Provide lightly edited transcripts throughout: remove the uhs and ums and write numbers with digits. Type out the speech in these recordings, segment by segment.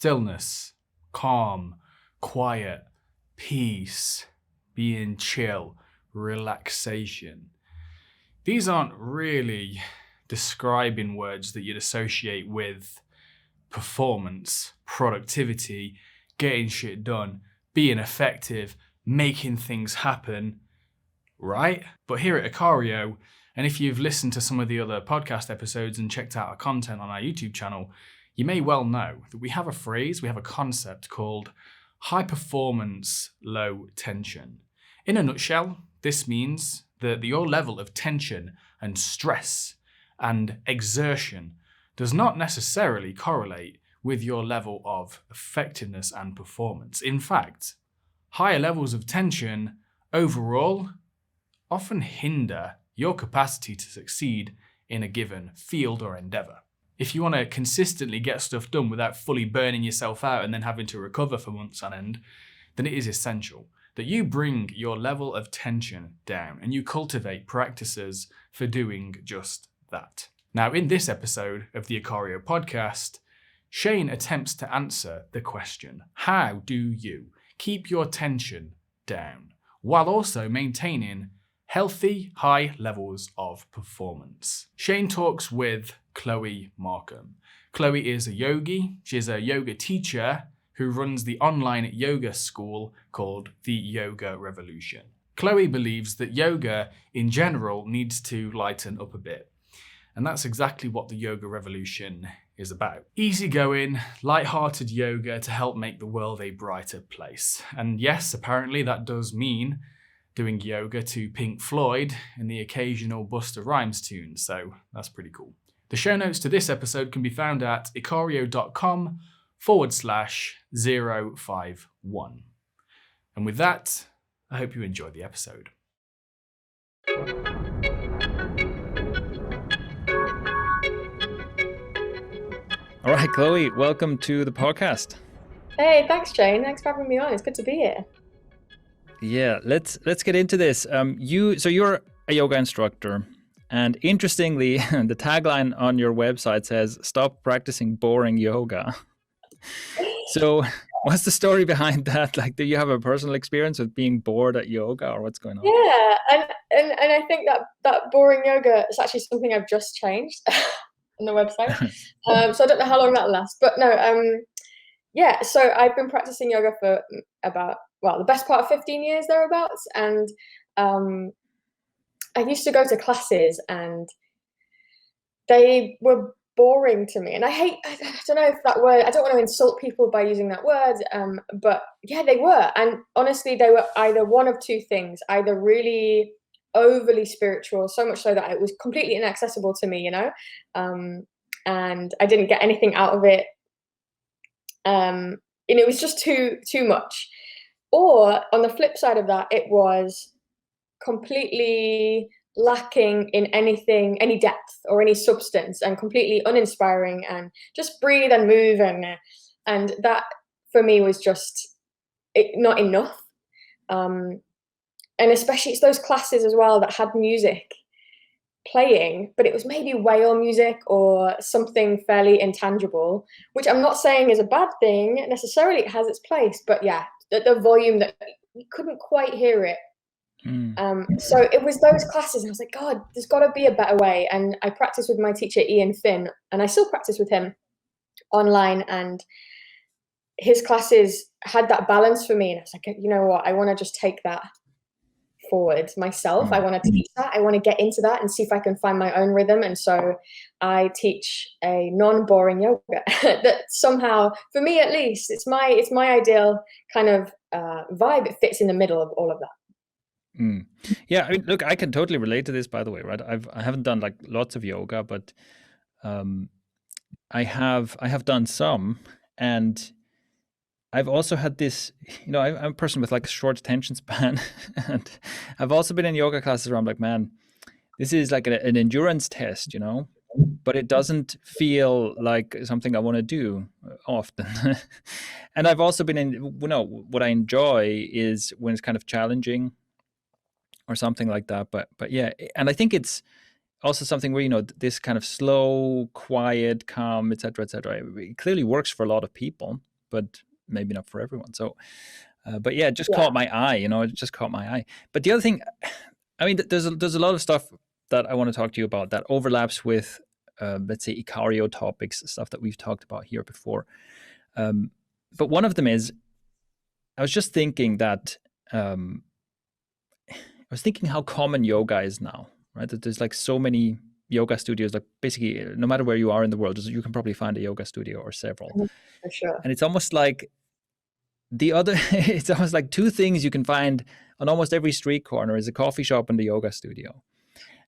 stillness, calm, quiet, peace, being chill, relaxation. These aren't really describing words that you'd associate with performance, productivity, getting shit done, being effective, making things happen, right? But here at Ikario, and if you've listened to some of the other podcast episodes and checked out our content on our YouTube channel, you may well know that we have a phrase, we have a concept called high performance, low tension. In a nutshell, this means that your level of tension and stress and exertion does not necessarily correlate with your level of effectiveness and performance. In fact, higher levels of tension overall often hinder your capacity to succeed in a given field or endeavor. If you want to consistently get stuff done without fully burning yourself out and then having to recover for months on end, then it is essential that you bring your level of tension down and you cultivate practices for doing just that. Now, in this episode of the Ikario podcast, Shane attempts to answer the question, how do you keep your tension down while also maintaining healthy, high levels of performance? Shane talks with Chloe Markham. Chloe is a yogi. She's a yoga teacher who runs the online yoga school called the Yoga Revolution. Chloe believes that yoga in general needs to lighten up a bit. And that's exactly what the Yoga Revolution is about. Easygoing, light-hearted yoga to help make the world a brighter place. And yes, apparently that does mean doing yoga to Pink Floyd and the occasional Busta Rhymes tune, so that's pretty cool. The show notes to this episode can be found at ikario.com/051. And with that, I hope you enjoy the episode. All right, Chloe, welcome to the podcast. Hey, thanks, Jane. Thanks for having me on. It's good to be here. Yeah, let's get into this. You're a yoga instructor, and interestingly, the tagline on your website says, "Stop practicing boring yoga." So, what's the story behind that? Like, do you have a personal experience with being bored at yoga, or what's going on? Yeah, and I think that boring yoga is actually something I've just changed on the website. So I don't know how long that'll last, but no. Yeah. So I've been practicing yoga for about the best part of 15 years thereabouts, and I used to go to classes, and they were boring to me. And I don't know if that word, I don't want to insult people by using that word, but yeah, they were. And honestly, they were either one of two things, either really overly spiritual, so much so that it was completely inaccessible to me, and I didn't get anything out of it. And it was just too much. Or on the flip side of that, it was completely lacking in anything, any depth or any substance, and completely uninspiring, and just breathe and move, and that for me was just not enough. And especially it's those classes as well that had music playing, but it was maybe whale music or something fairly intangible, which I'm not saying is a bad thing necessarily. It has its place, but yeah, the volume that you couldn't quite hear it. So it was those classes, and I was like, God, there's got to be a better way. And I practiced with my teacher, Ian Finn, and I still practice with him online, and his classes had that balance for me. And I was like, you know what, I want to just take that forward myself. I want to teach that. I want to get into that and see if I can find my own rhythm. And so I teach a non-boring yoga that somehow, for me at least, it's my ideal kind of vibe. It fits in the middle of all of that. Yeah, I mean, look, I can totally relate to this, by the way, right? I haven't done like lots of yoga, but I have done some, and I've also had this, I'm a person with like a short attention span, and I've also been in yoga classes where I'm like, man, this is like an endurance test, but it doesn't feel like something I want to do often. And I've also been in, what I enjoy is when it's kind of challenging or something like that. But yeah, and I think it's also something where, this kind of slow, quiet, calm, et cetera, it clearly works for a lot of people. but maybe not for everyone. So, but yeah, it just caught my eye. It just caught my eye. But the other thing, I mean, there's a lot of stuff that I want to talk to you about that overlaps with, let's say, ikario topics, stuff that we've talked about here before. But one of them is, I was just thinking that, I was thinking how common yoga is now, right? That there's like so many yoga studios, like basically no matter where you are in the world, you can probably find a yoga studio or several. For sure. And it's almost like it's almost like two things you can find on almost every street corner is a coffee shop and a yoga studio.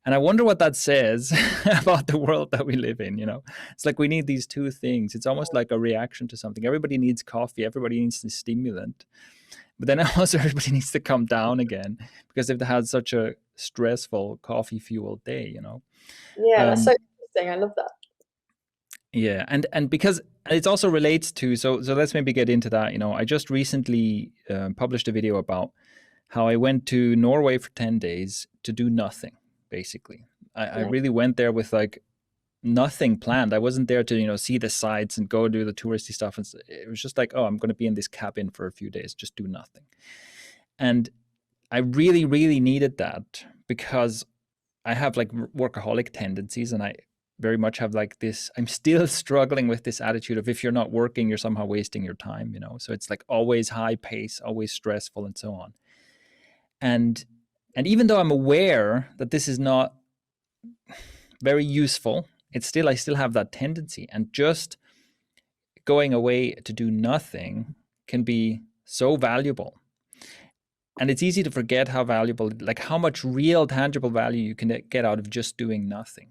And I wonder what that says about the world that we live in. It's like we need these two things. It's almost like a reaction to something. Everybody needs coffee. Everybody needs the stimulant. But then also everybody needs to come down again because they've had such a stressful coffee-fueled day. Yeah, that's so interesting. I love that. Yeah, and because it also relates to, so let's maybe get into that. I just recently published a video about how I went to Norway for 10 days to do nothing, basically. I really went there with like nothing planned. I wasn't there to, see the sights and go do the touristy stuff. And it was just like, oh, I'm going to be in this cabin for a few days, just do nothing. And I really, really needed that because I have like workaholic tendencies, and I very much have like this, I'm still struggling with this attitude of if you're not working, you're somehow wasting your time, So it's like always high pace, always stressful, and so on. And even though I'm aware that this is not very useful, I still have that tendency. And just going away to do nothing can be so valuable. And it's easy to forget how valuable, like how much real tangible value you can get out of just doing nothing.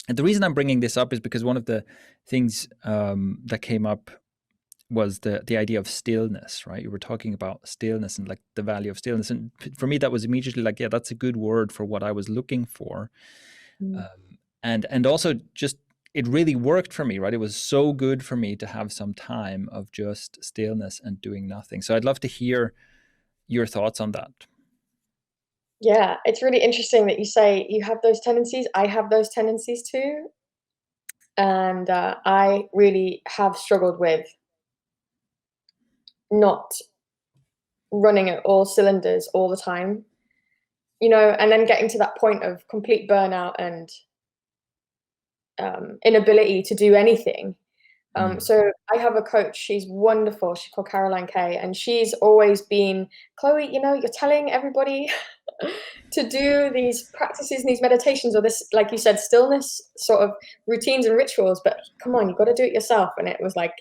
And the reason I'm bringing this up is because one of the things that came up was the idea of stillness, right? You were talking about stillness and like the value of stillness. And for me, that was immediately like, yeah, that's a good word for what I was looking for. And also just, it really worked for me, right? It was so good for me to have some time of just stillness and doing nothing. So I'd love to hear your thoughts on that. Yeah, it's really interesting that you say you have those tendencies. I have those tendencies too. And I really have struggled with not running at all cylinders all the time, and then getting to that point of complete burnout and inability to do anything. So I have a coach, she's wonderful, she's called Caroline Kay, and she's always been, Chloe, you're telling everybody to do these practices and these meditations or this, like you said, stillness sort of routines and rituals, but come on, you got to do it yourself. And it was like,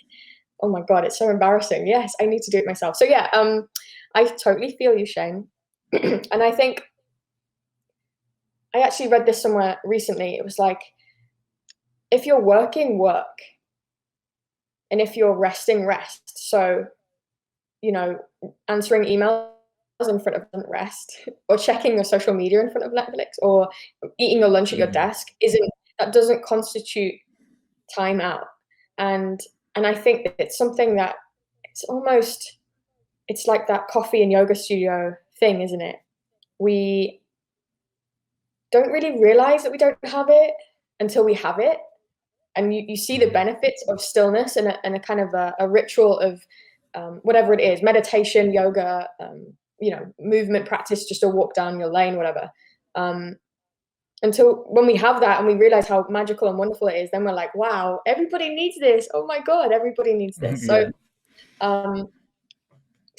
oh my God, it's so embarrassing. Yes, I need to do it myself. So yeah, I totally feel you, Shane. And I think I actually read this somewhere recently. It was like, if you're working, work. And if you're resting, rest. So, answering emails in front of rest, or checking your social media in front of Netflix, or eating your lunch at your desk that doesn't constitute time out. And I think that it's something that it's like that coffee and yoga studio thing, isn't it? We don't really realize that we don't have it until we have it. And you see the benefits of stillness and a kind of a ritual of whatever it is, meditation, yoga, movement practice, just a walk down your lane, whatever. Until when we have that and we realize how magical and wonderful it is, then we're like, wow, everybody needs this. Oh my God, everybody needs this. So,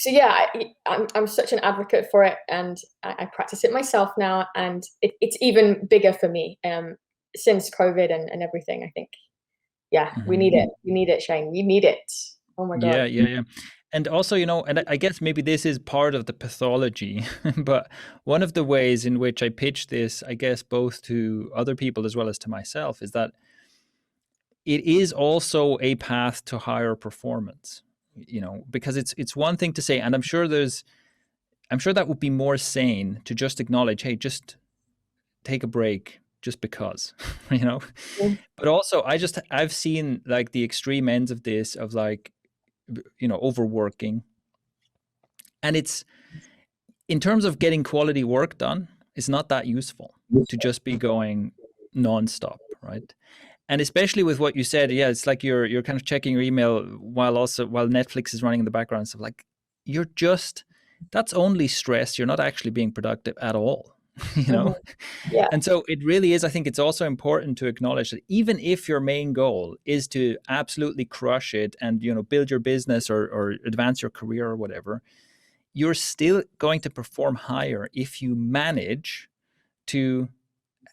yeah, I'm such an advocate for it, and I practice it myself now, and it's even bigger for me since COVID and everything. I think, yeah, we need it. We need it, Shane. We need it. Oh my God. Yeah. And also, and I guess maybe this is part of the pathology, but one of the ways in which I pitch this, I guess, both to other people as well as to myself, is that it is also a path to higher performance, because it's one thing to say, and I'm sure that would be more sane to just acknowledge, hey, just take a break just because, But also I've seen like the extreme ends of this, of like, overworking. And it's, in terms of getting quality work done, it's not that useful to just be going nonstop, right? And especially with what you said, yeah, it's like you're kind of checking your email while Netflix is running in the background and stuff. Like, that's only stress. You're not actually being productive at all, you know? Yeah. And so it really is, I think it's also important to acknowledge that even if your main goal is to absolutely crush it and, you know, build your business or advance your career or whatever, you're still going to perform higher if you manage to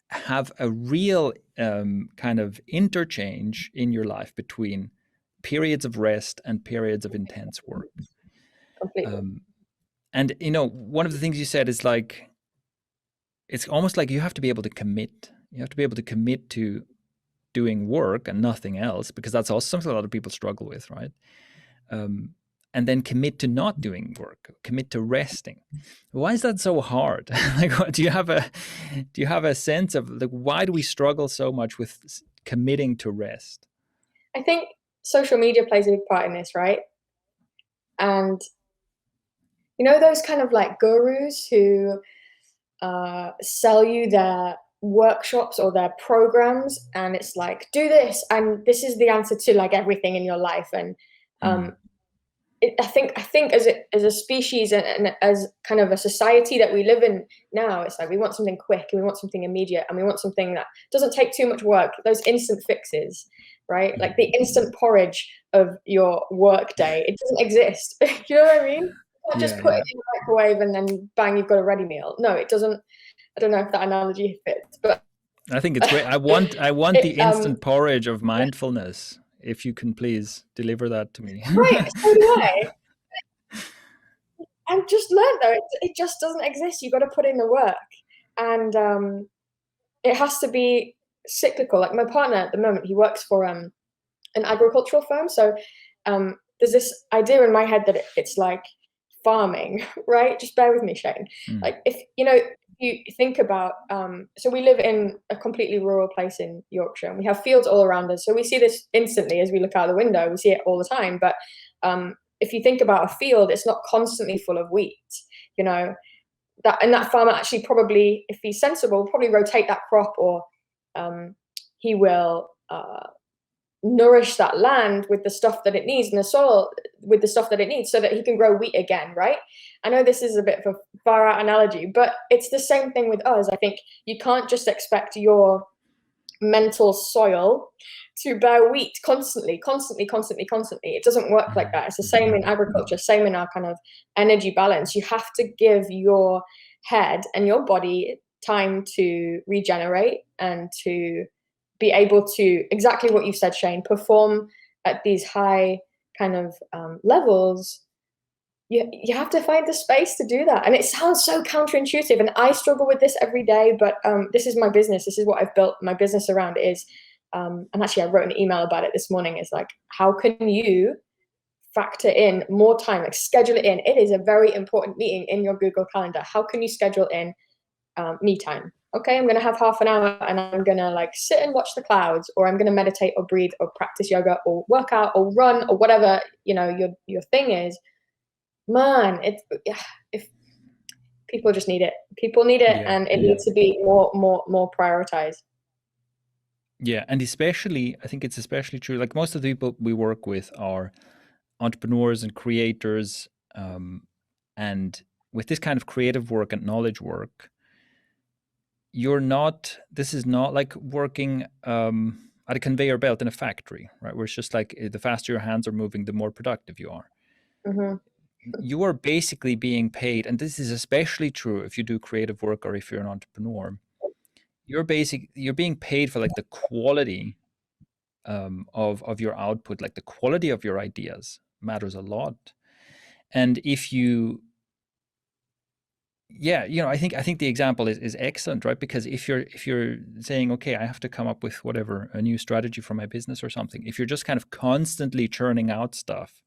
have a real kind of interchange in your life between periods of rest and periods of intense work. Completely. And, you know, one of the things you said is like, it's almost like you have to be able to commit. You have to be able to commit to doing work and nothing else, because that's also something a lot of people struggle with, right? And then commit to not doing work, commit to resting. Why is that so hard? Like, do you have a sense of like, why do we struggle so much with committing to rest? I think social media plays a big part in this, right? And you know those kind of like gurus who sell you their workshops or their programs, and it's like, do this, and this is the answer to like everything in your life. And I think as a species and as kind of a society that we live in now, it's like we want something quick and we want something immediate and we want something that doesn't take too much work. Those instant fixes, right? Like the instant porridge of your work day. It doesn't exist. You know what I mean? You can't just put it in the microwave and then bang, you've got a ready meal. No, it doesn't. I don't know if that analogy fits, but I think it's great. I want the instant porridge of mindfulness. If you can please deliver that to me. Right, so do I. I've just learned though, it just doesn't exist. You've got to put in the work, and it has to be cyclical. Like my partner at the moment, he works for an agricultural firm. So there's this idea in my head that it's like farming, right? Just bear with me, Shane. Like if you think about, so we live in a completely rural place in Yorkshire, and we have fields all around us. So we see this instantly as we look out the window. We see it all the time. But if you think about a field, it's not constantly full of wheat, you know. That farmer actually probably, if he's sensible, will probably rotate that crop, or he will nourish that land with the stuff that it needs, and the soil with the stuff that it needs, so that he can grow wheat again, right? I know this is a bit of a far out analogy, but it's the same thing with us. I think you can't just expect your mental soil to bear wheat constantly. It doesn't work like that. It's the same in agriculture, same in our kind of energy balance. You have to give your head and your body time to regenerate and to be able to, exactly what you said, Shane, perform at these high kind of levels. You have to find the space to do that. And it sounds so counterintuitive, and I struggle with this every day, but this is my business. This is what I've built my business around, is and actually I wrote an email about it this morning. It's like, how can you factor in more time, like schedule it in? It is a very important meeting in your Google Calendar. How can you schedule in me time? Okay, I'm going to have half an hour and I'm going to like sit and watch the clouds, or I'm going to meditate or breathe or practice yoga or work out or run or whatever, you know, your thing is. Man, if people just need it. People need it, and it needs to be more prioritized. Yeah, and especially, I think it's especially true. Like most of the people we work with are entrepreneurs and creators, and with this kind of creative work and knowledge work, this is not like working at a conveyor belt in a factory, right? Where it's just like the faster your hands are moving, the more productive you are. You are basically being paid, and this is especially true if you do creative work or if you're an entrepreneur. You're being paid for like the quality of your output, like the quality of your ideas matters a lot. And if you, I think the example is excellent, right? Because if you're saying, okay, I have to come up with whatever, a new strategy for my business or something, if you're just kind of constantly churning out stuff,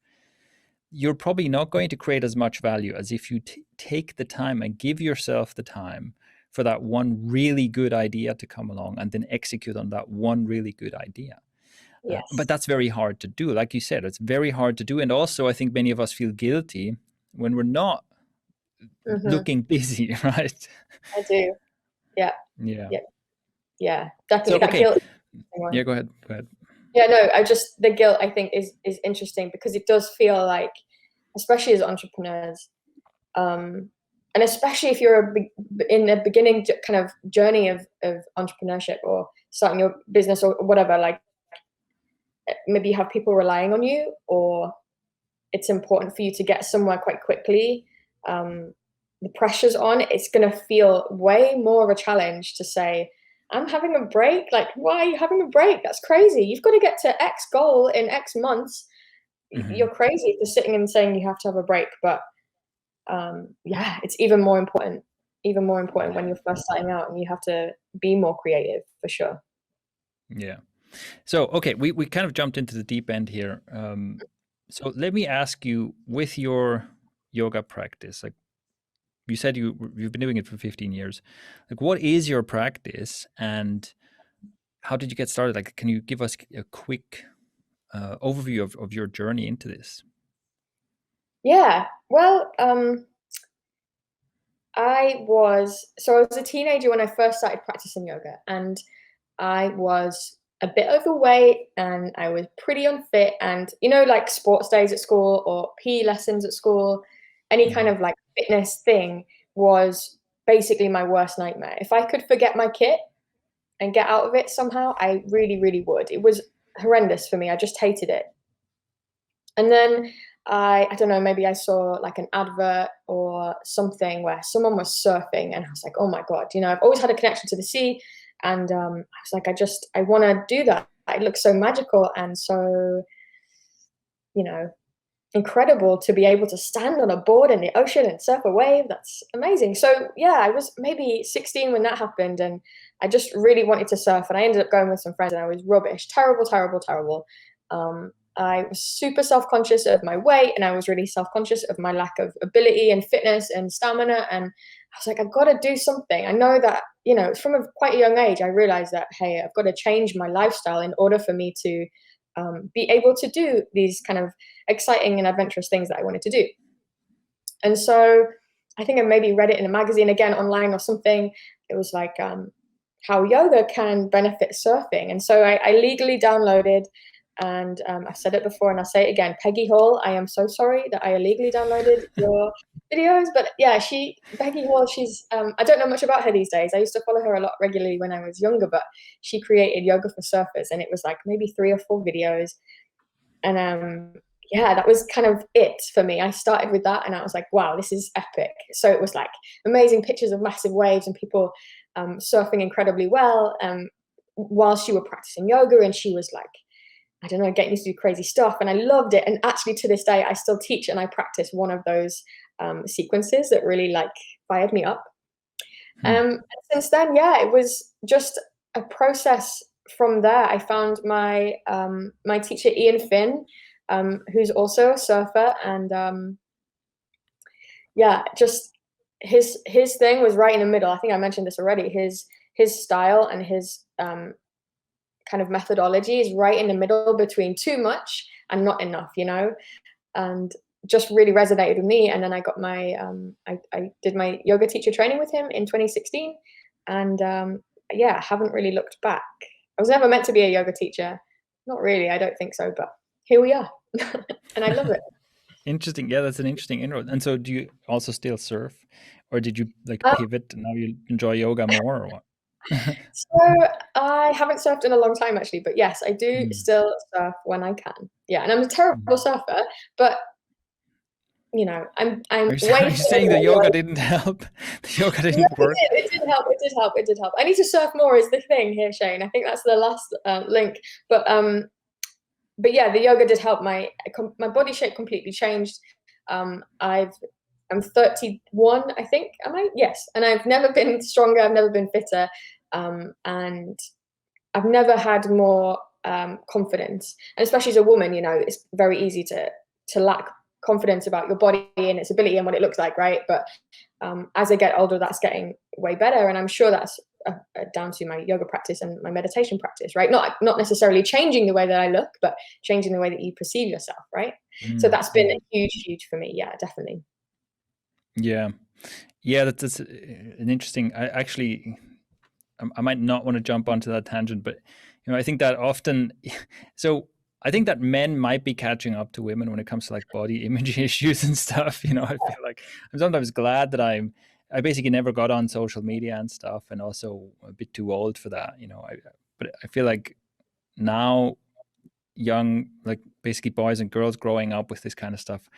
you're probably not going to create as much value as if you take the time and give yourself the time for that one really good idea to come along and then execute on that one really good idea. Yes. But that's very hard to do. Like you said, it's very hard to do. And also, I think many of us feel guilty when we're not looking busy, right? I do. Yeah. Yeah. Yeah, definitely. So, okay. Yeah, go ahead. Yeah, no, the guilt, I think, is interesting because it does feel like, especially as entrepreneurs, and especially if you're in the beginning kind of journey of entrepreneurship or starting your business or whatever, like maybe you have people relying on you, or it's important for you to get somewhere quite quickly. The pressure's on. It's going to feel way more of a challenge to say, I'm having a break. Like, why are you having a break? That's crazy. You've got to get to X goal in X months. You're crazy for sitting and saying you have to have a break. But yeah, it's even more important when you're first starting out and you have to be more creative, for sure. Yeah. So, okay, we kind of jumped into the deep end here. So let me ask you, with your yoga practice, like you said, you've been doing it for 15 years. Like, what is your practice and how did you get started? Like, can you give us a quick overview of your journey into this? Yeah, well, I was a teenager when I first started practicing yoga, and I was a bit overweight and I was pretty unfit. And like sports days at school or PE lessons at school, any kind of like fitness thing was basically my worst nightmare. If I could forget my kit and get out of it somehow, I really, really would. It was horrendous for me. I just hated it. And then I don't know, maybe I saw like an advert or something where someone was surfing, and I was like, oh my God, I've always had a connection to the sea. And I was like, I want to do that. It looks so magical and so, incredible to be able to stand on a board in the ocean and surf a wave. That's amazing. So yeah, I was maybe 16 when that happened, and I just really wanted to surf, and I ended up going with some friends, and I was rubbish, terrible, terrible, terrible. I was super self-conscious of my weight, and I was really self-conscious of my lack of ability and fitness and stamina. And I was like, I've got to do something. I know that, from quite a young age, I realized that, hey, I've got to change my lifestyle in order for me to be able to do these kind of exciting and adventurous things that I wanted to do. And so I think I maybe read it in a magazine, again, online or something. It was like how yoga can benefit surfing. And so I legally downloaded, and I've said it before and I'll say it again, Peggy Hall, I am so sorry that I illegally downloaded your videos. But yeah, Peggy Hall, she's, I don't know much about her these days. I used to follow her a lot regularly when I was younger, but she created Yoga for Surfers, and it was like maybe 3 or 4 videos. And yeah, that was kind of it for me. I started with that and I was like, wow, this is epic. So it was like amazing pictures of massive waves and people surfing incredibly well whilst you were practicing yoga. And she was like, I don't know, getting you to do crazy stuff. And I loved it. And actually to this day, I still teach and I practice one of those sequences that really like fired me up. And since then, yeah, it was just a process from there. I found my my teacher, Ian Finn, who's also a surfer. And yeah, just his thing was right in the middle. I think I mentioned this already. His style and his kind of methodology is right in the middle between too much and not enough, and just really resonated with me. And then I got my I did my yoga teacher training with him in 2016, and yeah, I haven't really looked back. I was never meant to be a yoga teacher, not really, I don't think so, but here we are. And I love it. Interesting. Yeah, that's an interesting inroad. And so do you also still surf, or did you like pivot and now you enjoy yoga more, or what? So I haven't surfed in a long time actually, but yes, I do still surf when I can. Yeah, and I'm a terrible surfer, but I'm Are you way saying the yoga didn't help? The yoga No, didn't work? it did help. It did help. I need to surf more is the thing here, Shane. I think that's the last link. But yeah, the yoga did help. My body shape completely changed. I'm 31, I think. Am I? Yes. And I've never been stronger. I've never been fitter. And I've never had more confidence. And especially as a woman, it's very easy to lack confidence about your body and its ability and what it looks like, right? But as I get older, that's getting way better. And I'm sure that's down to my yoga practice and my meditation practice, right? Not necessarily changing the way that I look, but changing the way that you perceive yourself, right? So that's been huge for me. Yeah, definitely. Yeah, that's an interesting. I might not want to jump onto that tangent, but I think that often, so I think that men might be catching up to women when it comes to like body image issues and stuff. I feel like I'm sometimes glad that I basically never got on social media and stuff, and also a bit too old for that. But I feel like now young, like basically boys and girls growing up with this kind of stuff,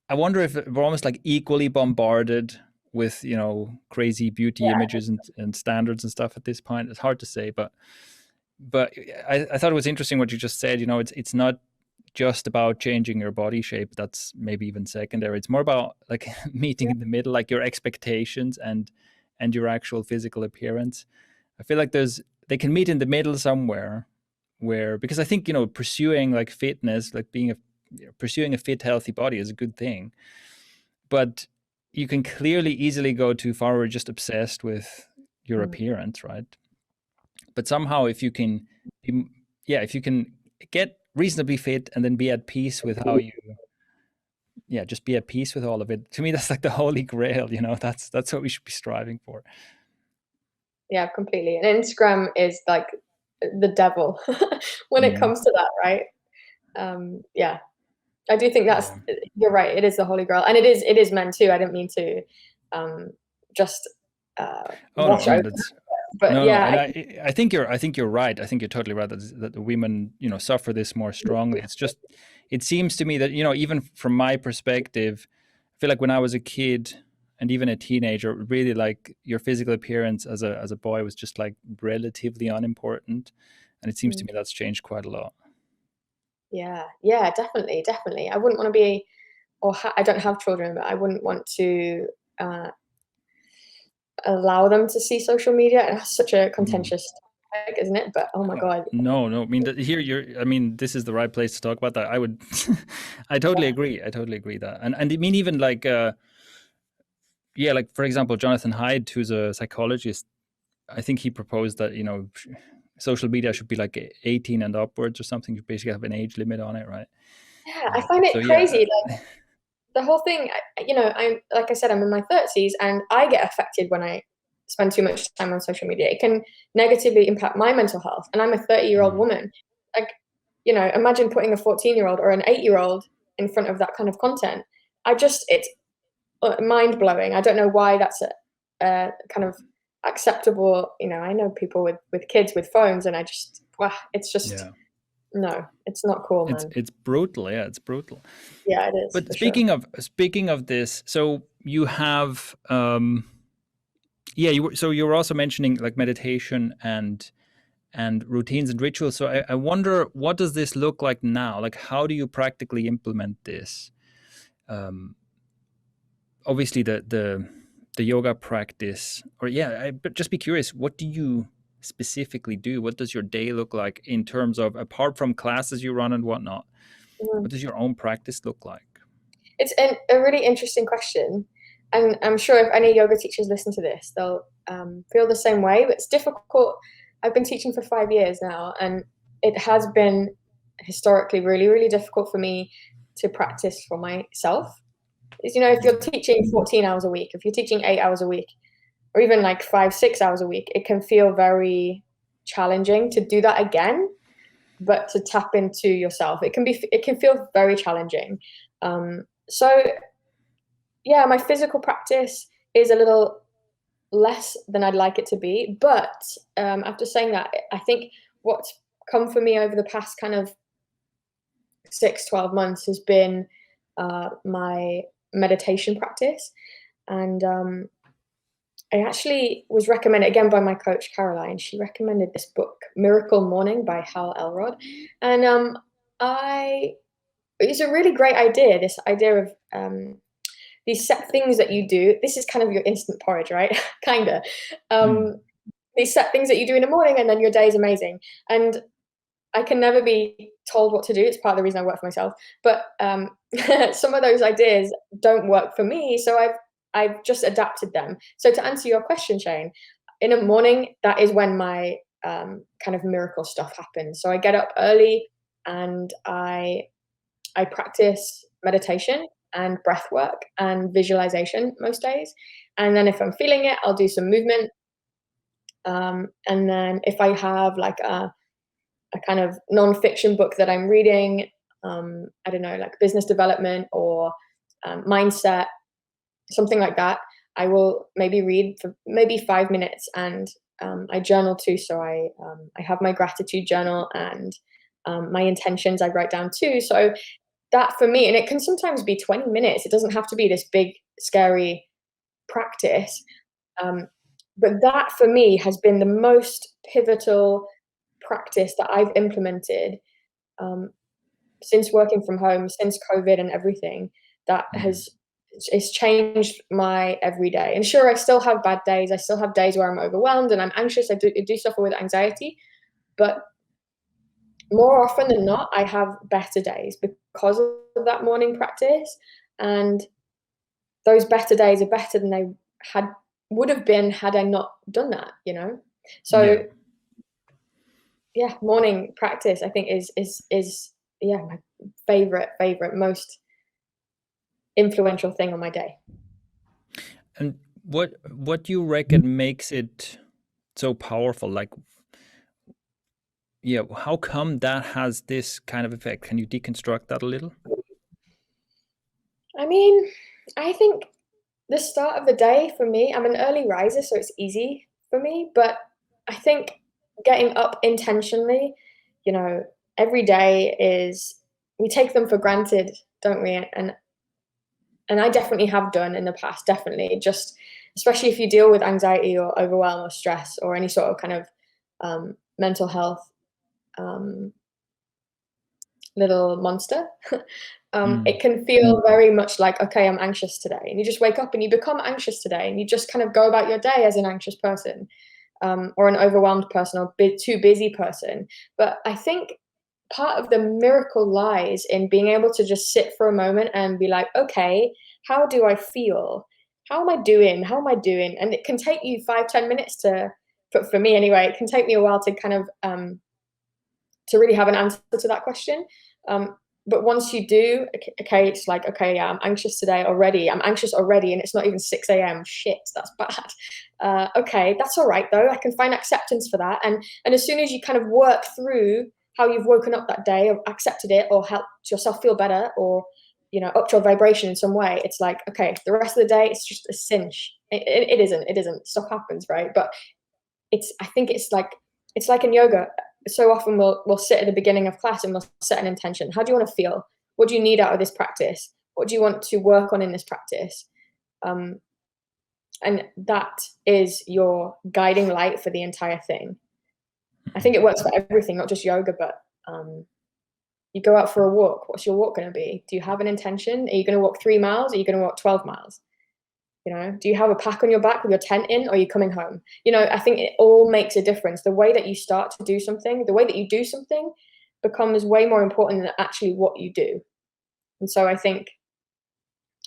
I wonder if we're almost like equally bombarded with crazy beauty images and standards and stuff at this point. It's hard to say, but I thought it was interesting what you just said. It's not just about changing your body shape. That's maybe even secondary. It's more about like meeting in the middle, like your expectations and your actual physical appearance. I feel like they can meet in the middle somewhere, where, because I think pursuing like fitness, like pursuing a fit, healthy body is a good thing, but you can clearly easily go too far where you're just obsessed with your appearance, right? But somehow if you can get reasonably fit and then be at peace with how you just be at peace with all of it, to me that's like the holy grail. That's what we should be striving for. Yeah, completely. And Instagram is like the devil when it comes to that, right? Yeah, I do think you're right. It is the holy grail, and it is men too. I didn't mean to just wash over that. But and I think you're right. I think you're totally right that the women suffer this more strongly. It's just, it seems to me that even from my perspective, I feel like when I was a kid and even a teenager, really like your physical appearance as a boy was just like relatively unimportant, and it seems to me that's changed quite a lot. Yeah, definitely. I wouldn't want to be, I don't have children, but I wouldn't want to allow them to see social media. It's such a contentious topic, isn't it? But oh my God. No. I mean, this is the right place to talk about that. I totally agree. I totally agree that. And I mean, even like, like for example, Jonathan Haidt, who's a psychologist, I think he proposed that, social media should be like 18 and upwards or something. You basically have an age limit on it, right? Yeah, I find it crazy. Like the whole thing, I'm, like I said, I'm in my 30s and I get affected when I spend too much time on social media. It can negatively impact my mental health. And I'm a 30-year-old woman. Like, imagine putting a 14-year-old or an 8-year-old in front of that kind of content. It's mind blowing. I don't know why that's a kind of acceptable. I know people with kids with phones, and it's just no, it's not cool, man. It's brutal. Yeah, it's brutal. Yeah, it is. But speaking of this, so you have you were also mentioning like meditation and routines and rituals. So I wonder, what does this look like now? Like, how do you practically implement this? Obviously the yoga practice, but just be curious, what do you specifically do? What does your day look like in terms of, apart from classes you run and whatnot, what does your own practice look like? It's a really interesting question. And I'm sure if any yoga teachers listen to this, they'll feel the same way. But it's difficult. I've been teaching for 5 years now, and it has been historically really, really difficult for me to practice for myself. If you're teaching 14 hours a week, if you're teaching 8 hours a week, or even like 5-6 hours a week, it can feel very challenging to do that again, but to tap into yourself. It can feel very challenging. So yeah, my physical practice is a little less than I'd like it to be. But after saying that, I think what's come for me over the past kind of 6-12 months has been my meditation practice. And I actually was recommended again by my coach, Caroline. She recommended this book, Miracle Morning by Hal Elrod. And it's a really great idea, this idea of these set things that you do. This is kind of your instant porridge, right? Kind of. These set things that you do in the morning, and then your day is amazing. And I can never be told what to do. It's part of the reason I work for myself. But some of those ideas don't work for me, so I've just adapted them. So to answer your question, Shane, in the morning, that is when my kind of miracle stuff happens. So I get up early and I practice meditation and breath work and visualization most days. And then if I'm feeling it, I'll do some movement. And then if I have like a kind of non-fiction book that I'm reading, I don't know, like business development or mindset, something like that, I will maybe read for maybe 5 minutes, and I journal too. So I have my gratitude journal, and my intentions I write down too. So that for me, and it can sometimes be 20 minutes. It doesn't have to be this big, scary practice. But that for me has been the most pivotal practice that I've implemented since working from home, since COVID and everything. That has it's changed my everyday. And sure, I still have bad days. I still have days where I'm overwhelmed and I'm anxious. I do suffer with anxiety, but more often than not, I have better days because of that morning practice. And those better days are better than they would have been had I not done that, you know? So yeah, morning practice I think is my favorite, most influential thing on my day. And what do you reckon makes it so powerful? Like, yeah, how come that has this kind of effect? Can you deconstruct that a little? I mean, I think the start of the day for me, I'm an early riser, so it's easy for me, but I think getting up intentionally, you know, every day we take them for granted, don't we? And I definitely have done in the past, definitely. Just especially if you deal with anxiety or overwhelm or stress or any sort of kind of mental health little monster. It can feel very much like, okay, I'm anxious today. And you just wake up and you become anxious today, and you just kind of go about your day as an anxious person, or an overwhelmed person, or too busy person. But I think part of the miracle lies in being able to just sit for a moment and be like, okay, how do I feel? How am I doing? How am I doing? And it can take you 5-10 minutes for me anyway, it can take me a while to kind of to really have an answer to that question. But once you do, okay, it's like, okay, yeah, I'm anxious today already. I'm anxious already, and it's not even 6 a.m. Shit, that's bad. Okay, that's all right though. I can find acceptance for that. And as soon as you kind of work through how you've woken up that day, or accepted it, or helped yourself feel better, or upped your vibration in some way, it's like, okay, the rest of the day, it's just a cinch. It isn't. Stuff happens, right? But I think it's like in yoga. So often we'll sit at the beginning of class and we'll set an intention. How do you want to feel? What do you need out of this practice? What do you want to work on in this practice? And that is your guiding light for the entire thing. I think it works for everything, not just yoga, but you go out for a walk. What's your walk going to be? Do you have an intention? Are you going to walk 3 miles? Or are you going to walk 12 miles? Do you have a pack on your back with your tent in, or are you coming home? I think it all makes a difference. The way that you start to do something, the way that you do something becomes way more important than actually what you do. And so I think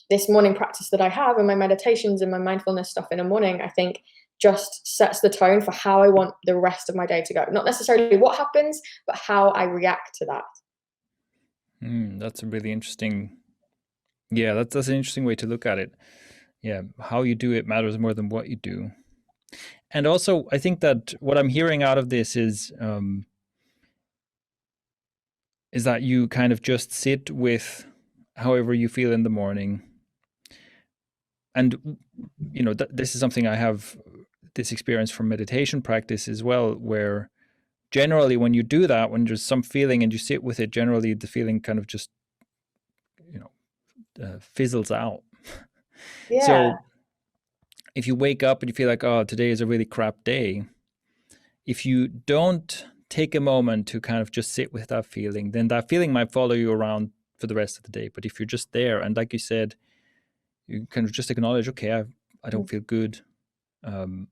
this morning practice that I have, and my meditations and my mindfulness stuff in the morning, I think just sets the tone for how I want the rest of my day to go. Not necessarily what happens, but how I react to that. That's a really interesting, that's an interesting way to look at it. Yeah, how you do it matters more than what you do. And also, I think that what I'm hearing out of this is that you kind of just sit with however you feel in the morning. And, this is something I have this experience from meditation practice as well, where generally when you do that, when there's some feeling and you sit with it, generally the feeling kind of just, fizzles out. Yeah. So if you wake up and you feel like, oh, today is a really crap day, if you don't take a moment to kind of just sit with that feeling, then that feeling might follow you around for the rest of the day. But if you're just there, and like you said, you kind of just acknowledge, okay, I don't feel good, and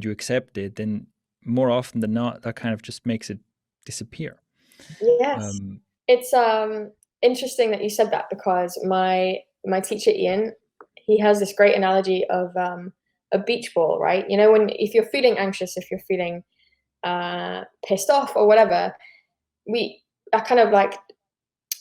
you accept it, then more often than not, that kind of just makes it disappear. Yes. It's interesting that you said that, because my teacher Ian, he has this great analogy of a beach ball, right? if you're feeling anxious, if you're feeling pissed off or whatever, that kind of like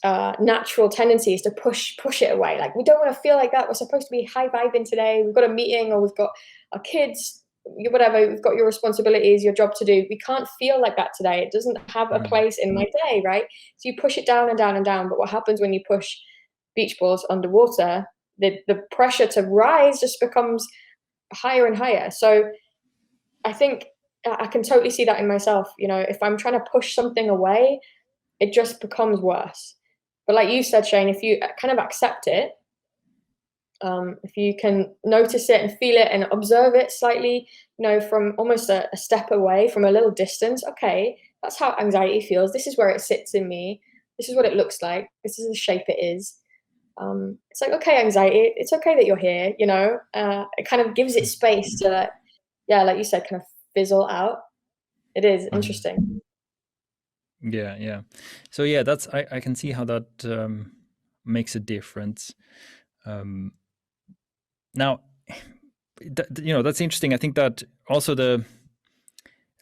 natural tendency is to push it away. Like, we don't want to feel like that. We're supposed to be high vibing today. We've got a meeting, or we've got our kids whatever, you've got your responsibilities, your job to do. We can't feel like that today. It doesn't have a place in my day, right? So you push it down and down and down. But what happens when you push beach balls underwater? The pressure to rise just becomes higher and higher. So I think I can totally see that in myself. You know, if I'm trying to push something away, it just becomes worse. But like you said, Shane, if you kind of accept it, if you can notice it and feel it and observe it slightly, you know, from almost a step away, from a little distance, okay, that's how anxiety feels. This is where it sits in me. This is what it looks like. This is the shape it is. It's like, okay, anxiety, it's okay that you're here, you know. It kind of gives it space to, yeah, like you said, kind of fizzle out. It is interesting. Yeah. So yeah, that's I can see how that makes a difference. Now, you know, that's interesting. I think that also the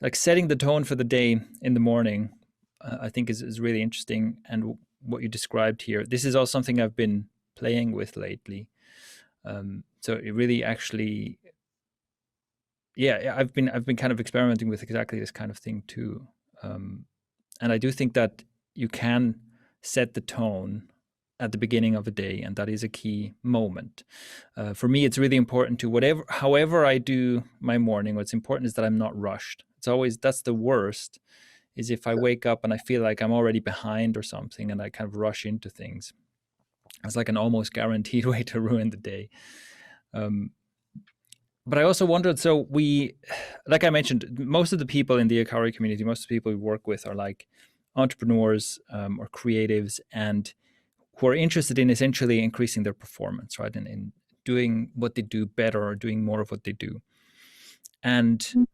like setting the tone for the day in the morning, I think is really interesting. And what you described here, this is also something I've been playing with lately. So it really actually, yeah, I've been kind of experimenting with exactly this kind of thing too. And I do think that you can set the tone at the beginning of a day, and that is a key moment. For me, it's really important to however I do my morning, what's important is that I'm not rushed. It's always, that's the worst, is if I wake up and I feel like I'm already behind or something and I kind of rush into things. It's like an almost guaranteed way to ruin the day. But I also wondered, so like I mentioned, most of the people in the ikario community, most of the people we work with are like entrepreneurs or creatives, and who are interested in essentially increasing their performance, right? And in doing what they do better or doing more of what they do. And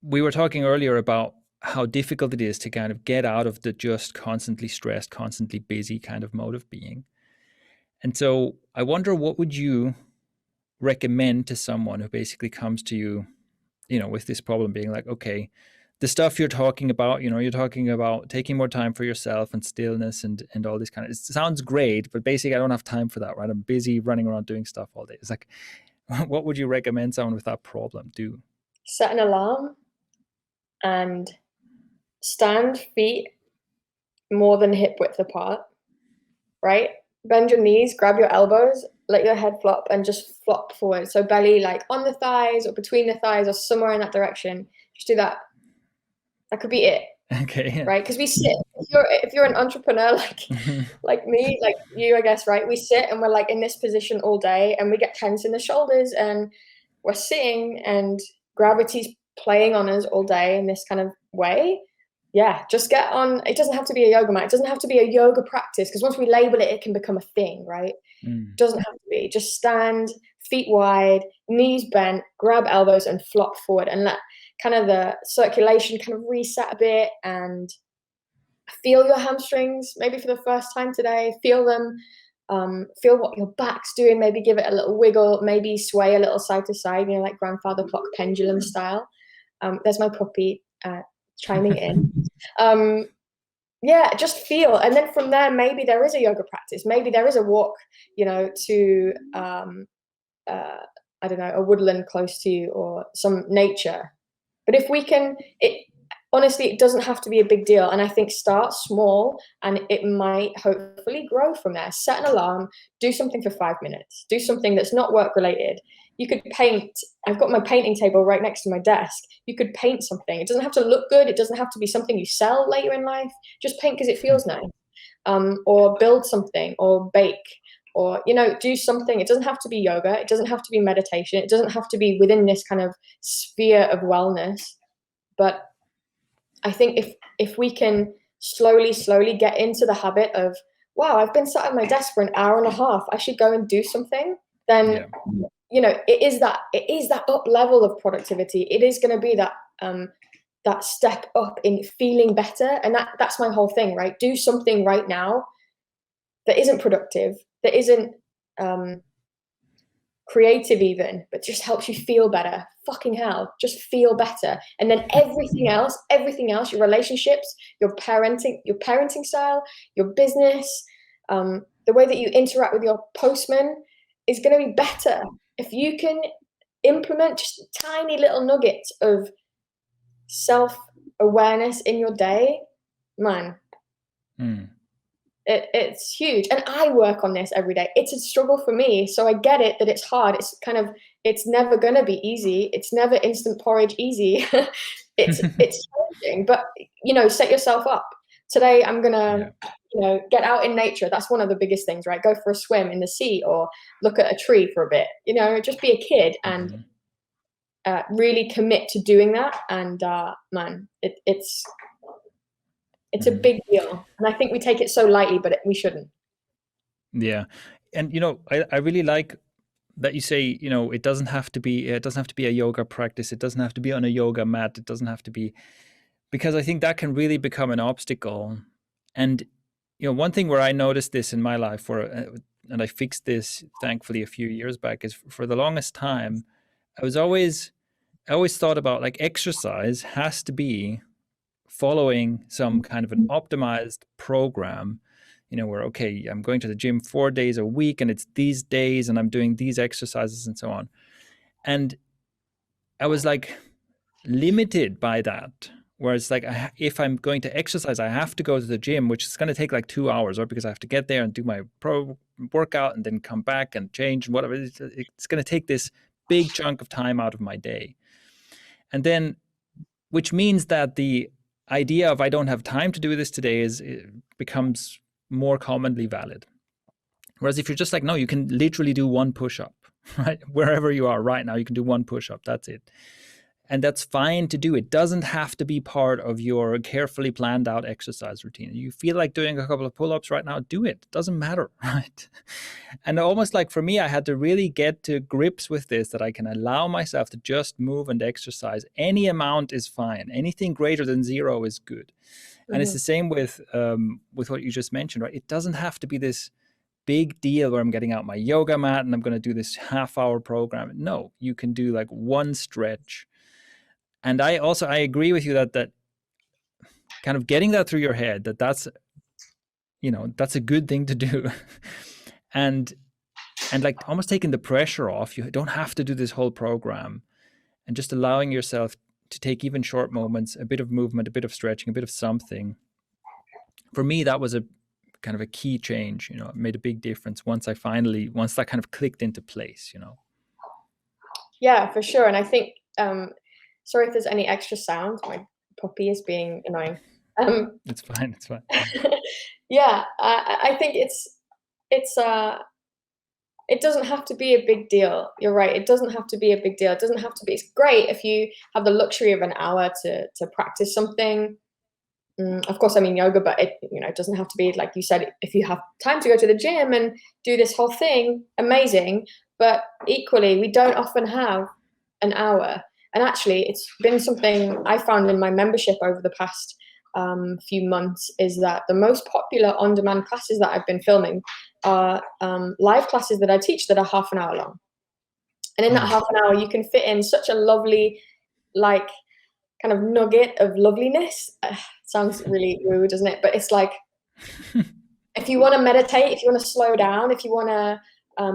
we were talking earlier about how difficult it is to kind of get out of the just constantly stressed, constantly busy kind of mode of being. And so I wonder, what would you recommend to someone who basically comes to you, you know, with this problem, being like, okay, the stuff you're talking about, you know, you're talking about taking more time for yourself and stillness and all this kind of, it sounds great, but basically I don't have time for that, right? I'm busy running around doing stuff all day. It's like, what would you recommend someone with that problem do? Set an alarm and stand feet more than hip width apart, right? Bend your knees, grab your elbows, let your head flop and just flop forward. So belly like on the thighs or between the thighs or somewhere in that direction. Just do that. That could be it. Okay. Right? Because we sit, if you're an entrepreneur like me, like you, I guess, right? We sit and we're like in this position all day and we get tense in the shoulders and we're sitting and gravity's playing on us all day in this kind of way. Yeah, just get on. It doesn't have to be a yoga mat. It doesn't have to be a yoga practice, because once we label it, it can become a thing, right? It doesn't have to be. Just stand, feet wide, knees bent, grab elbows and flop forward and let kind of the circulation kind of reset a bit, and feel your hamstrings maybe for the first time today. Feel them. Feel what your back's doing. Maybe give it a little wiggle. Maybe sway a little side to side, you know, like grandfather clock pendulum style. There's my puppy chiming in. Yeah, just feel. And then from there, maybe there is a yoga practice. Maybe there is a walk, you know, to, I don't know, a woodland close to you or some nature. But if we can, honestly, it doesn't have to be a big deal. And I think start small and it might hopefully grow from there. Set an alarm, do something for 5 minutes, do something that's not work related. You could paint. I've got my painting table right next to my desk. You could paint something. It doesn't have to look good. It doesn't have to be something you sell later in life. Just paint because it feels nice. Or build something or bake or, you know, do something. It doesn't have to be yoga. It doesn't have to be meditation. It doesn't have to be within this kind of sphere of wellness. But I think if we can slowly get into the habit of, wow, I've been sat at my desk for an hour and a half, I should go and do something, then, you know, it is that up level of productivity. It is going to be that that step up in feeling better. And that's my whole thing, right? Do something right now that isn't productive, that isn't creative even, but just helps you feel better. Fucking hell, just feel better. And then everything else, your relationships, your parenting style, your business, the way that you interact with your postman is going to be better. If you can implement just tiny little nuggets of self-awareness in your day, man, it's huge. And I work on this every day. It's a struggle for me, so I get it that it's hard. It's never gonna be easy. It's never instant porridge easy. it's challenging, but set yourself up. Today I'm gonna get out in nature. That's one of the biggest things, right? Go for a swim in the sea or look at a tree for a bit. Just be a kid and really commit to doing that. And man, it's a big deal, and I think we take it so lightly, but we shouldn't. Yeah, and I really like that you say it doesn't have to be a yoga practice. It doesn't have to be on a yoga mat. It doesn't have to be, because I think that can really become an obstacle. And one thing where I noticed this in my life, and I fixed this thankfully a few years back, is for the longest time I always thought about like exercise has to be following some kind of an optimized program, where, okay, I'm going to the gym 4 days a week and it's these days and I'm doing these exercises and so on. And I was like limited by that. Whereas like if I'm going to exercise, I have to go to the gym, which is going to take like 2 hours, or because I have to get there and do my pro workout and then come back and change and whatever. It's going to take this big chunk of time out of my day. And then, which means that the idea of I don't have time to do this today becomes more commonly valid. Whereas if you're just like, no, you can literally do one push-up, right? Wherever you are right now, you can do one push-up. That's it. And that's fine to do. It doesn't have to be part of your carefully planned out exercise routine. You feel like doing a couple of pull-ups right now, do it. It doesn't matter, right? And almost like for me, I had to really get to grips with this, that I can allow myself to just move and exercise. Any amount is fine. Anything greater than 0 is good. And it's the same with what you just mentioned, right? It doesn't have to be this big deal where I'm getting out my yoga mat and I'm going to do this half-hour program. No, you can do like one stretch. And I agree with you that kind of getting that through your head, that's a good thing to do. and like almost taking the pressure off. You don't have to do this whole program, and just allowing yourself to take even short moments, a bit of movement, a bit of stretching, a bit of something. For me, that was a kind of a key change. It made a big difference once that kind of clicked into place. Yeah, for sure. And I think sorry if there's any extra sound. My puppy is being annoying. It's fine. Yeah, I think it doesn't have to be a big deal. You're right. It doesn't have to be a big deal. It doesn't have to be. It's great if you have the luxury of an hour to practice something. Of course, I mean yoga, but it doesn't have to be, like you said, if you have time to go to the gym and do this whole thing, amazing. But equally, we don't often have an hour. And actually, it's been something I found in my membership over the past few months, is that the most popular on-demand classes that I've been filming are live classes that I teach that are half an hour long. And in that half an hour, you can fit in such a lovely, like, kind of nugget of loveliness. Sounds really rude, doesn't it? But it's like, if you want to meditate, if you want to slow down, if you want to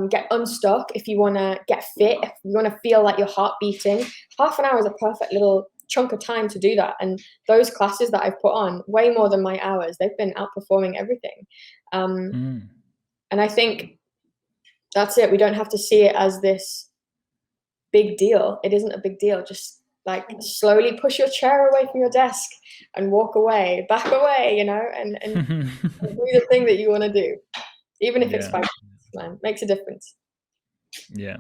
get unstuck, if you want to get fit, if you want to feel like your heart beating, half an hour is a perfect little chunk of time to do that. And those classes that I've put on, way more than my hours, they've been outperforming everything. And I think that's it. We don't have to see it as this big deal. It isn't a big deal. Just like slowly push your chair away from your desk and walk away, back away, and do the thing that you want to do, even if it's 5 minutes, man. Makes a difference. Yeah,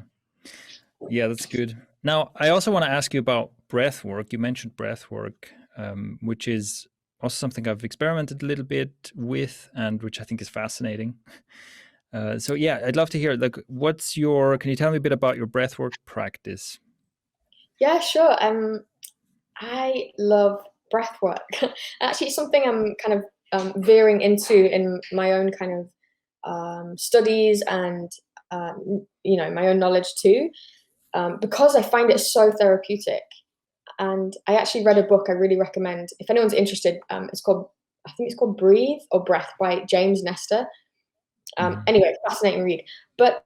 that's good. Now, I also want to ask you about breath work. You mentioned breath work, which is also something I've experimented a little bit with, and which I think is fascinating. So yeah, I'd love to hear, like, can you tell me a bit about your breathwork practice? Yeah, sure. I love breathwork. Actually, it's something I'm kind of veering into in my own kind of studies and my own knowledge too, because I find it so therapeutic. And I actually read a book I really recommend if anyone's interested. I think it's called Breathe or Breath by James Nestor. Anyway, fascinating read. But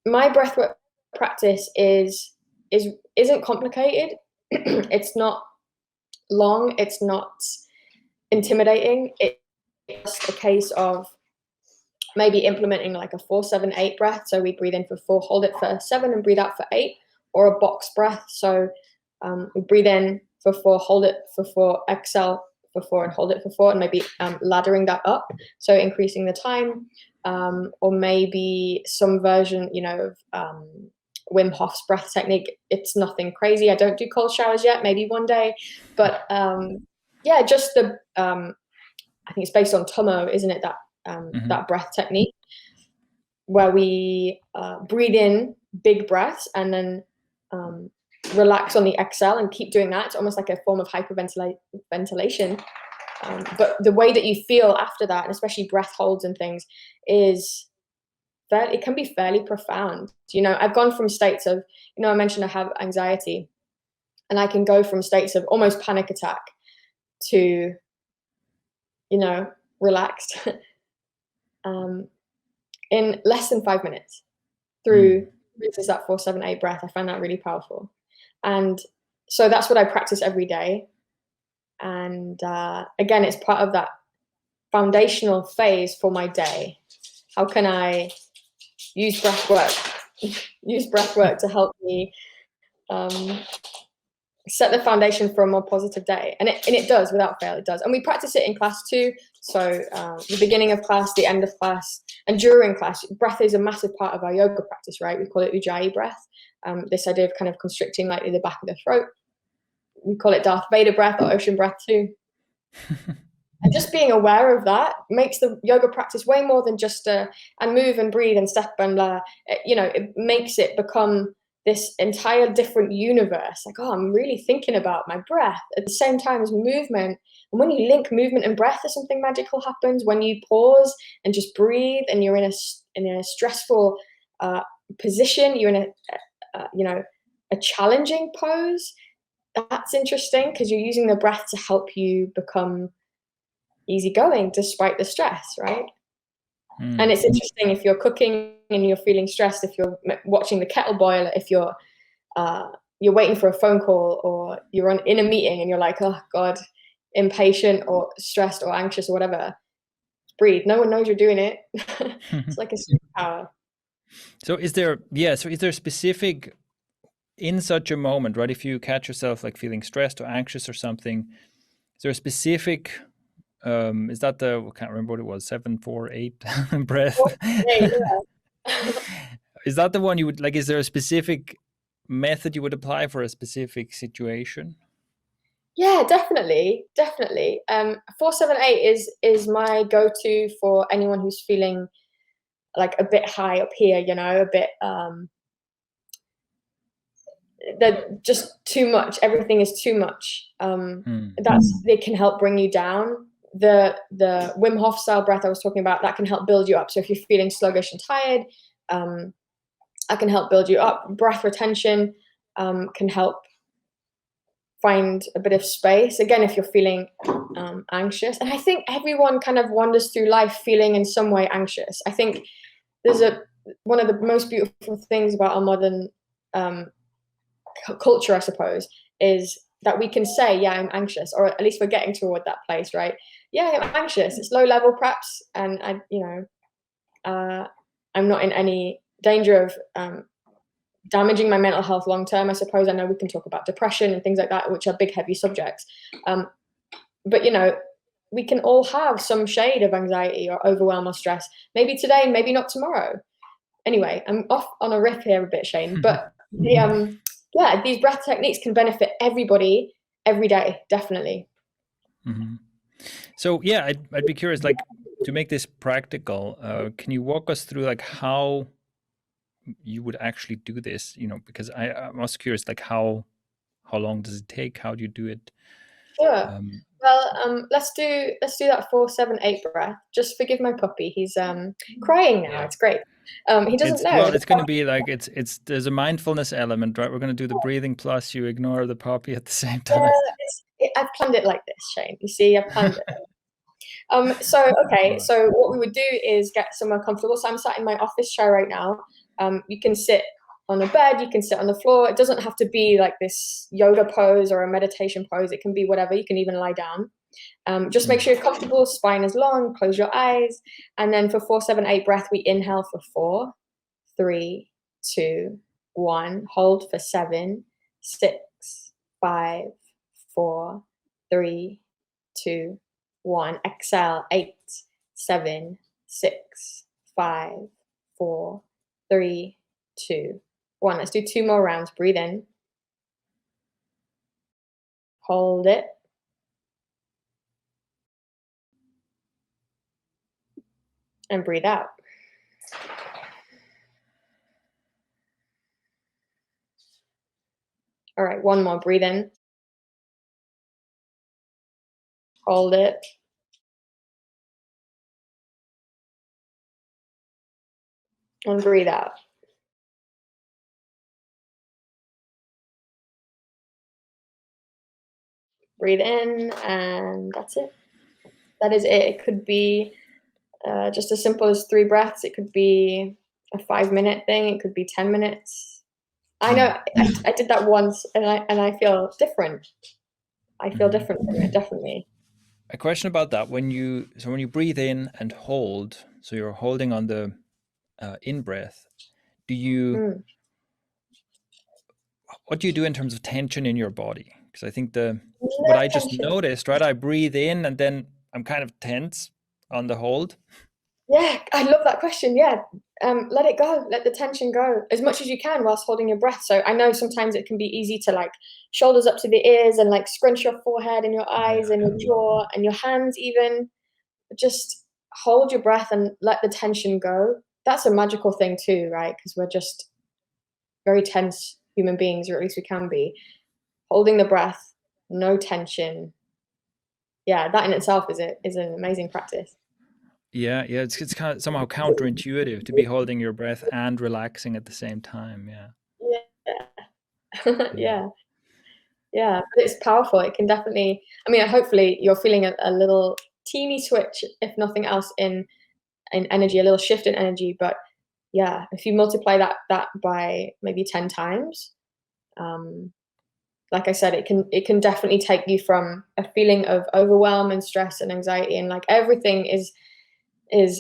my breathwork practice isn't complicated. It's not long. It's not intimidating. It's just a case of maybe implementing like a 4-7-8 breath. So we breathe in for 4, hold it for 7, and breathe out for 8, or a box breath. So we breathe in for 4, hold it for 4, exhale for 4, and hold it for 4, and maybe laddering that up, so increasing the time, or maybe some version, of Wim Hof's breath technique. It's nothing crazy. I don't do cold showers yet, maybe one day, but yeah, just the I think it's based on Tomo, isn't it, that that breath technique where we breathe in big breaths and then relax on the exhale and keep doing that. It's almost like a form of hyperventilation. But the way that you feel after that, and especially breath holds and things, it can be fairly profound. I've gone from states of, I mentioned I have anxiety, and I can go from states of almost panic attack to, relaxed in less than 5 minutes through that 4-7-8 breath. I find that really powerful. And so that's what I practice every day. And again, it's part of that foundational phase for my day. How can I use breath work to help me set the foundation for a more positive day? And it does, without fail, it does. And we practice it in class too. So the beginning of class, the end of class, and during class, breath is a massive part of our yoga practice, right? We call it Ujjayi breath. This idea of kind of constricting lightly the back of the throat. We call it Darth Vader breath or ocean breath too. And just being aware of that makes the yoga practice way more than just and move and breathe and step and it makes it become this entire different universe. Like, oh, I'm really thinking about my breath at the same time as movement. And when you link movement and breath, there's something magical happens. When you pause and just breathe, and you're in a stressful position, you're in a challenging pose. That's interesting because you're using the breath to help you become easygoing despite the stress, right? And it's interesting if you're cooking and you're feeling stressed, if you're watching the kettle boil, if you're waiting for a phone call, or you're in a meeting and you're like, oh God, impatient or stressed or anxious or whatever, breathe. No one knows you're doing it. It's like a superpower. So is there specific, in such a moment, right? If you catch yourself like feeling stressed or anxious or something, is there a specific is that I can't remember what it was, 7-4-8 breath? Is that the one you would like? Is there a specific method you would apply for a specific situation? Yeah, definitely. 4-7-8 is my go-to for anyone who's feeling like a bit high up here, a bit that just too much. Everything is too much. They can help bring you down. The Wim Hof style breath I was talking about, that can help build you up. So if you're feeling sluggish and tired, I can help build you up. Breath retention can help find a bit of space. Again, if you're feeling anxious. And I think everyone kind of wanders through life feeling in some way anxious. I think there's one of the most beautiful things about our modern culture, I suppose, is that we can say, yeah, I'm anxious, or at least we're getting toward that place, right? Yeah, I'm anxious. It's low level perhaps, and I'm not in any danger of damaging my mental health long term. I suppose I know we can talk about depression and things like that, which are big, heavy subjects. But we can all have some shade of anxiety or overwhelm or stress. Maybe today, maybe not tomorrow. Anyway, I'm off on a riff here a bit, Shane. But these breath techniques can benefit everybody every day, definitely. Mm-hmm. So yeah, I'd be curious, like, to make this practical, can you walk us through like how you would actually do this? Because I'm also curious, like how long does it take? How do you do it? Sure. Let's do that 4-7-8 breath. Just forgive my puppy. He's crying now. Yeah. It's great. He doesn't know. Well, it's going to be like there's a mindfulness element, right? We're going to do the breathing plus you ignore the puppy at the same time. I've planned it like this, Shane. You see, I've planned it. So what we would do is get somewhere comfortable. So I'm sat in my office chair right now. You can sit on the bed, you can sit on the floor. It doesn't have to be like this yoga pose or a meditation pose. It can be whatever. You can even lie down. Just make sure you're comfortable, spine is long, close your eyes. And then for 4, 7, 8 breath, we inhale for 4, 3, 2, 1. Hold for 7, 6, 5, 4, 3, 2, 1. Exhale, 8, 7, 6, 5, 4, 3, 2, 1. Let's do 2 more rounds. Breathe in. Hold it. And breathe out. All right, 1 more. Breathe in. Hold it. And breathe out. Breathe in, and that's it. That is it. It could be just as simple as 3 breaths. It could be a 5-minute thing. It could be 10 minutes. I know I did that once, and I feel different. I feel different from it, definitely. A question about that: when you breathe in and hold, so you're holding on the in breath. What do you do in terms of tension in your body? Because I think what I just noticed, right? I breathe in and then I'm kind of tense on the hold. Yeah, I love that question. Yeah, let it go. Let the tension go as much as you can whilst holding your breath. So I know sometimes it can be easy to like shoulders up to the ears and like scrunch your forehead and your eyes and your jaw and your hands even. Just hold your breath and let the tension go. That's a magical thing too, right? Because we're just very tense human beings, or at least we can be. Holding the breath, no tension. Yeah, that in itself is an amazing practice. Yeah, it's kind of somehow counterintuitive to be holding your breath and relaxing at the same time. Yeah. Yeah, but it's powerful. It can definitely, I mean, hopefully you're feeling a little teeny switch, if nothing else, in energy, a little shift in energy. But yeah, if you multiply that by maybe 10 times, like I said, it can definitely take you from a feeling of overwhelm and stress and anxiety and like everything is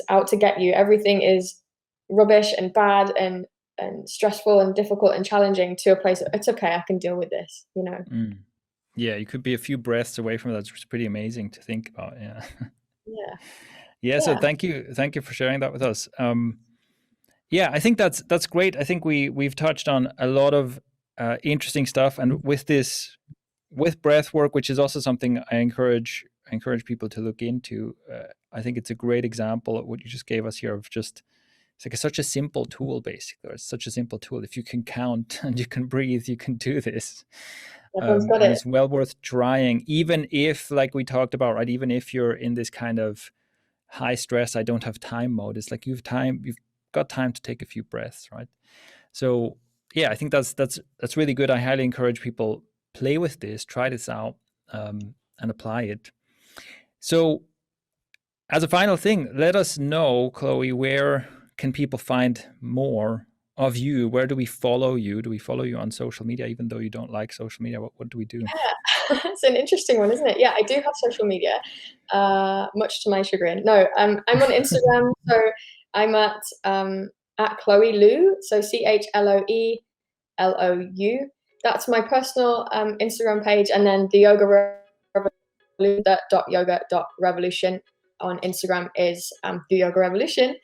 out to get you. Everything is rubbish and bad and stressful and difficult and challenging, to a place of, it's okay, I can deal with this, you know. Yeah, you could be a few breaths away from that. It's pretty amazing to think about. Yeah. So thank you for sharing that with us. I think that's great. I think we've touched on a lot of interesting stuff, and with breath work, which is also something I encourage people to look into. I think it's a great example of what you just gave us here of just, it's like such a simple tool, basically. It's such a simple tool. If you can count and you can breathe, you can do this. And it's well worth trying, even if, like we talked about, right? Even if you're in this kind of high stress, I don't have time mode. It's like you've got time to take a few breaths, right? So yeah, I think that's really good. I highly encourage people, play with this, try this out, and apply it. So as a final thing, let us know, Chloe, where can people find more of you? Where do we follow you? Do we follow you on social media, even though you don't like social media? What do we do? Yeah, it's an interesting one, isn't it? Yeah, I do have social media, much to my chagrin. No, I'm on Instagram, so I'm at Chloe Lou, so CHLOELOU. That's my personal Instagram page, and then the yoga.revolution on Instagram is the Yoga Revolution.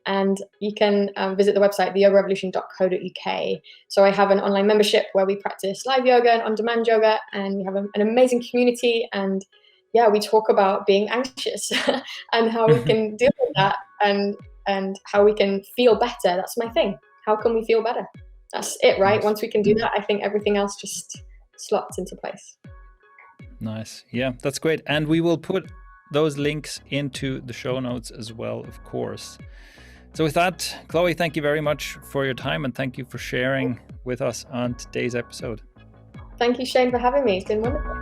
And you can visit the website, theyogarevolution.co.uk. So I have an online membership where we practice live yoga and on-demand yoga, and we have an amazing community. And yeah, we talk about being anxious and how we can deal with that, and how we can feel better. That's my thing. How can we feel better? That's it, right? Nice. Once we can do that, I think everything else just slots into place. Nice. Yeah, that's great. And we will put those links into the show notes as well, of course. So with that, Chloe, thank you very much for your time, and thank you for sharing with us on today's episode. Thank you, Shane, for having me. It's been wonderful.